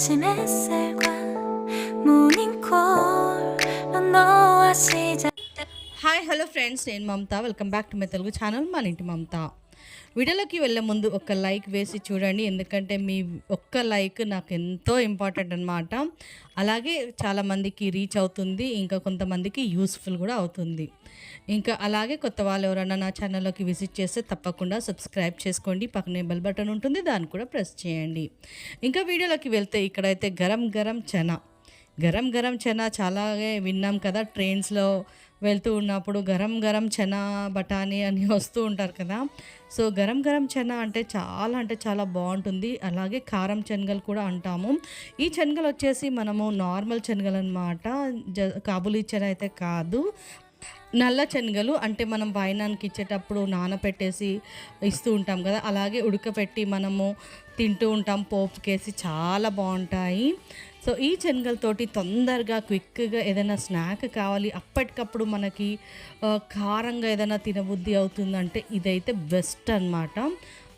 아침 햇살과 모닝콜로 너와 시작. Hi hello friends, నేను Mamata. Welcome back to my Telugu channel మన ఇంటి మమత. వీడియోలోకి వెళ్ళే ముందు ఒక లైక్ వేసి చూడండి, ఎందుకంటే మీ ఒక్క లైక్ నాకు ఎంతో ఇంపార్టెంట్ అనమాట. అలాగే చాలామందికి రీచ్ అవుతుంది, ఇంకా కొంతమందికి యూస్ఫుల్ కూడా అవుతుంది. ఇంకా అలాగే కొత్త వాళ్ళు ఎవరైనా నా ఛానల్లోకి విజిట్ చేస్తే తప్పకుండా సబ్స్క్రైబ్ చేసుకోండి. పక్కనే బెల్ బటన్ ఉంటుంది, దాన్ని కూడా ప్రెస్ చేయండి. ఇంకా వీడియోలోకి వెళ్తే ఇక్కడైతే గరం గరం చనా చాలాగే విన్నాం కదా. ట్రైన్స్లో వెళ్తూ ఉన్నప్పుడు గరం గరం చనా బఠానీ అని వస్తూ ఉంటారు కదా. సో గరం చనా అంటే చాలా బాగుంటుంది. అలాగే కారం శనగలు కూడా అంటాము. ఈ శనగలు వచ్చేసి మనము నార్మల్ శనగలు అనమాట, కాబూలీ చనా అయితే కాదు. నల్ల శనగలు అంటే మనం వాయినానికి ఇచ్చేటప్పుడు నానపెట్టేసి ఇస్తూ ఉంటాం కదా, అలాగే ఉడకపెట్టి మనము తింటూ ఉంటాం పోపుకేసి, చాలా బాగుంటాయి. సో ఈ శనగలతోటి తొందరగా క్విక్గా ఏదైనా స్నాక్ కావాలి, అప్పటికప్పుడు మనకి కారంగా ఏదైనా తినబుద్ధి అవుతుందంటే ఇదైతే బెస్ట్ అనమాట.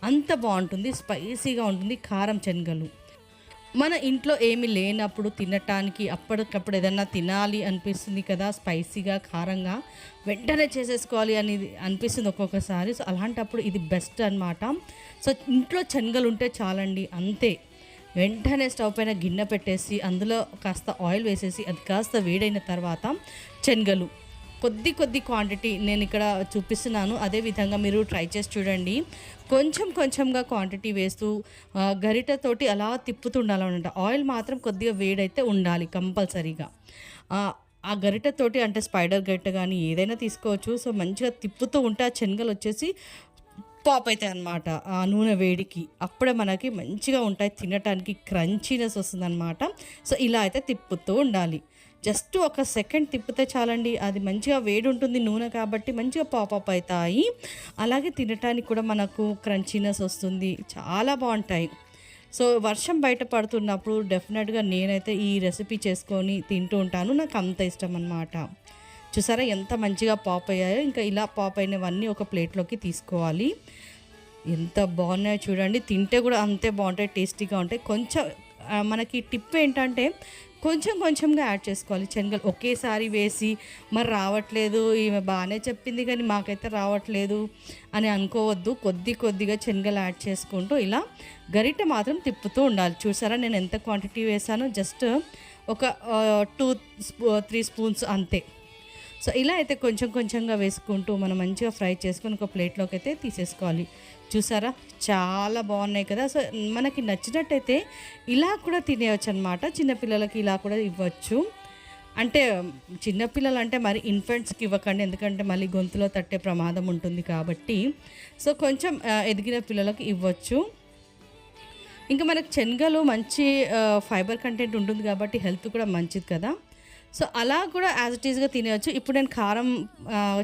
అంత బాగుంటుంది, స్పైసీగా ఉంటుంది కారం శనగలు. మన ఇంట్లో ఏమి లేనప్పుడు తినటానికి అప్పటికప్పుడు ఏదన్నా తినాలి అనిపిస్తుంది కదా, స్పైసీగా కారంగా వెంటనే చేసేసుకోవాలి అనేది అనిపిస్తుంది ఒక్కొక్కసారి. సో అలాంటప్పుడు ఇది బెస్ట్ అనమాట. సో ఇంట్లో శనగలు ఉంటే చాలండి, అంతే. వెంటనే స్టవ్ పైన గిన్నె పెట్టేసి అందులో కాస్త ఆయిల్ వేసేసి అది కాస్త వేడైన తర్వాత శనగలు కొద్ది క్వాంటిటీ నేను ఇక్కడ చూపిస్తున్నాను, అదే విధంగా మీరు ట్రై చేసి చూడండి. కొంచెంగా క్వాంటిటీ వేస్తూ గరిటతోటి అలా తిప్పుతుండాలన్నమాట. ఆయిల్ మాత్రం కొద్దిగా వేడైతే ఉండాలి కంపల్సరీగా. ఆ గరిటతోటి అంటే స్పైడర్ గరిట కానీ ఏదైనా తీసుకోవచ్చు. సో మంచిగా తిప్పుతూ ఉంటే ఆ శనగలు వచ్చేసి పాప్ అవుతాయి అన్నమాట ఆ నూనె వేడికి. అప్పుడే మనకి మంచిగా ఉంటాయి, తినటానికి క్రంచీనెస్ వస్తుంది అనమాట. సో ఇలా అయితే తిప్పుతూ ఉండాలి. జస్ట్ ఒక సెకండ్ తిప్పితే చాలండి, అది మంచిగా వేడి ఉంటుంది నూనె కాబట్టి మంచిగా పాపప్ అవుతాయి. అలాగే తినటానికి కూడా మనకు క్రంచీనెస్ వస్తుంది, చాలా బాగుంటాయి. సో వర్షం బయట పడుతున్నప్పుడు డెఫినెట్గా నేనైతే ఈ రెసిపీ చేసుకొని తింటూ ఉంటాను, నాకు అంత ఇష్టం అన్నమాట. చూసారా ఎంత మంచిగా పాప్ అయ్యాయో. ఇంకా ఇలా పాప్ అయినవన్నీ ఒక ప్లేట్లోకి తీసుకోవాలి. ఎంత బాగున్నాయో చూడండి, తింటే కూడా అంతే బాగుంటాయి, టేస్టీగా ఉంటాయి. కొంచెం మనకి టిప్ ఏంటంటే కొంచెంగా యాడ్ చేసుకోవాలి. శనగలు ఒకేసారి వేసి మరి రావట్లేదు, ఈమె బాగానే చెప్పింది కానీ మాకైతే రావట్లేదు అని అనుకోవద్దు. కొద్దిగా శనగలు యాడ్ చేసుకుంటూ ఇలా గరిటె మాత్రం తిప్పుతూ ఉండాలి. చూసారా నేను ఎంత క్వాంటిటీ వేసానో, జస్ట్ ఒక 2-3 స్పూన్స్ అంతే. సో ఇలా అయితే కొంచెంగా వేసుకుంటూ మనం మంచిగా ఫ్రై చేసుకొని ఒక ప్లేట్లోకి అయితే తీసేసుకోవాలి. చూసారా చాలా బాగున్నాయి కదా. సో మనకి నచ్చినట్టయితే ఇలా కూడా తినేయచ్చు అనమాట. చిన్నపిల్లలకి ఇలా కూడా ఇవ్వచ్చు. అంటే చిన్నపిల్లలు అంటే మరి ఇన్ఫెంట్స్కి ఇవ్వకండి, ఎందుకంటే మళ్ళీ గొంతులో తట్టే ప్రమాదం ఉంటుంది కాబట్టి. సో కొంచెం ఎదిగిన పిల్లలకి ఇవ్వచ్చు. ఇంకా మనకు శనగలు మంచి ఫైబర్ కంటెంట్ ఉంటుంది కాబట్టి హెల్త్ కూడా మంచిది కదా. సో అలా కూడా యాజ్ ఇట్ ఈస్గా తినేయచ్చు. ఇప్పుడు నేను కారం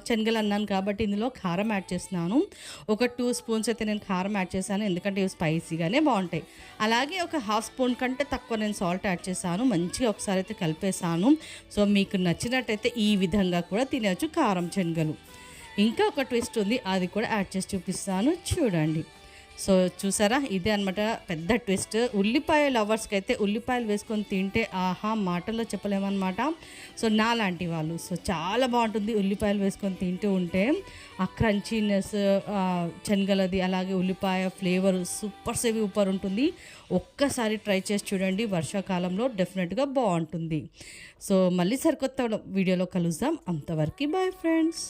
శనగలు అన్నాను కాబట్టి ఇందులో కారం యాడ్ చేస్తున్నాను. ఒక 2 స్పూన్స్ అయితే నేను కారం యాడ్ చేశాను, ఎందుకంటే ఇవి స్పైసీగానే బాగుంటాయి. అలాగే ఒక 1/2 స్పూన్ కంటే తక్కువ నేను సాల్ట్ యాడ్ చేశాను. మంచిగా ఒకసారి అయితే కలిపేసాను. సో మీకు నచ్చినట్టయితే ఈ విధంగా కూడా తినవచ్చు కారం శనగలు. ఇంకా ఒక ట్విస్ట్ ఉంది, అది కూడా యాడ్ చేసి చూపిస్తాను చూడండి. సో చూసారా ఇదే అనమాట పెద్ద ట్విస్ట్. ఉల్లిపాయ లవర్స్కి అయితే ఉల్లిపాయలు వేసుకొని తింటే ఆహా మాటల్లో చెప్పలేమన్నమాట. సో నా లాంటి వాళ్ళు సో చాలా బాగుంటుంది ఉల్లిపాయలు వేసుకొని తింటూ ఉంటే. ఆ క్రంచీనెస్ శనగలది అలాగే ఉల్లిపాయ ఫ్లేవర్ సూపర్ ఉంటుంది. ఒక్కసారి ట్రై చేసి చూడండి, వర్షాకాలంలో డెఫినెట్గా బాగుంటుంది. సో మళ్ళీ సరికొత్త వీడియోలో కలుద్దాం, అంతవరకు బాయ్ ఫ్రెండ్స్.